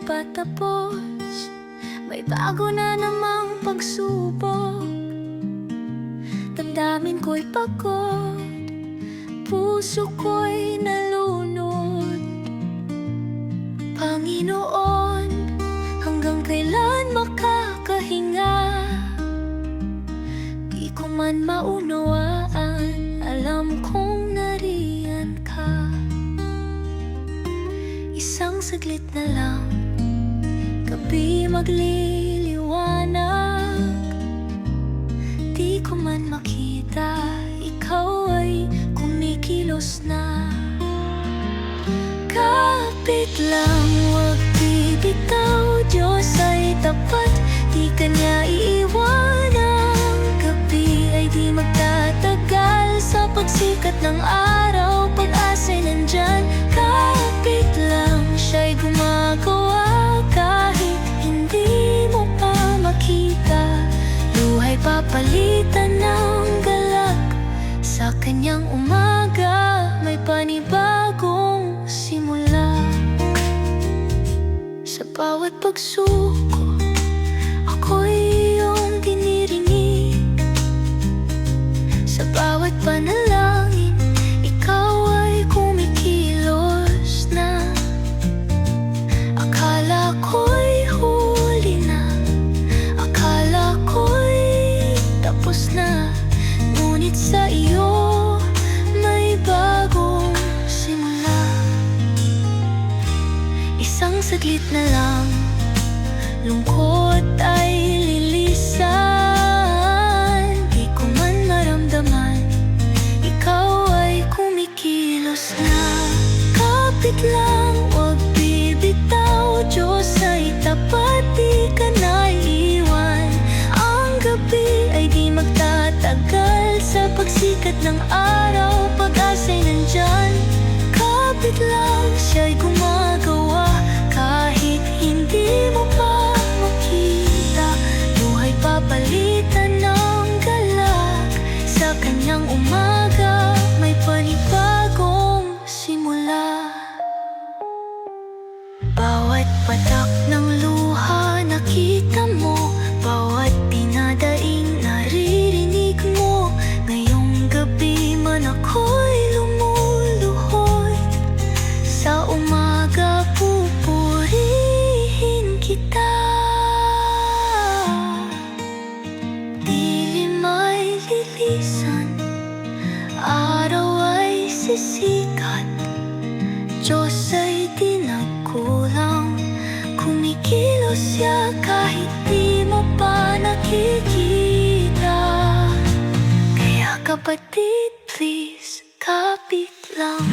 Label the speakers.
Speaker 1: patapos, may bago na namang pagsubok. Damdamin ko'y pagod, puso ko'y nalunod. Panginoon, hanggang kailan makakahinga? Di ko man maunawaan, alam kong nariyan ka. Isang saglit na lang, gabi magliliwanag. Di ko man makita, ikaw ay kumikilos na. Kapit lang, huwag bibitaw, Diyos ay tapat, di ka niya iiwan. Ang gabi ay di magtatagal, sa pagsikat ng araw, pag-asa'y nandyan. Kapit lang, siya'y gumagawa, kahit hindi mo pa makita. Luha'y papalitan ng galak, sa kanyang umaga may panibagong simula. Sa bawat pagsuko, ako'y iyong dinirinig. Sa bawat panalangin, ikaw ay kumikilos na. Akala ko'y huli na, akala ko'y tapos na, ngunit sa iyo may bagong simula. Isang saglit na lang, lungkot ay lilisan. Di ko man maramdaman, ikaw ay kumikilos na. Kapit lang, huwag bibitaw, Diyos ay tapat, di ka na iiwan. Ang gabi ay di magtatagal, sa pagsikat ng araw, pag-asa'y nandyan. Kapit lang, siya'y gumagawa, kahit hindi mo pa makita. Luha'y papalitan ng galak, sa kanyang umaga may panibagong simula. Bawat patak ng luha nakita mo, bawat pinadaing naririnig mo. Ngayong gabi man ako'y lumuluhod, sa umaga pupurihin kita. Dilim ay lilisan, araw ay sisikat, Diyos ay di nagkulang, kumikilos siya kahit di mo pa nakikita. Kaya kapatid, please, kapit lang.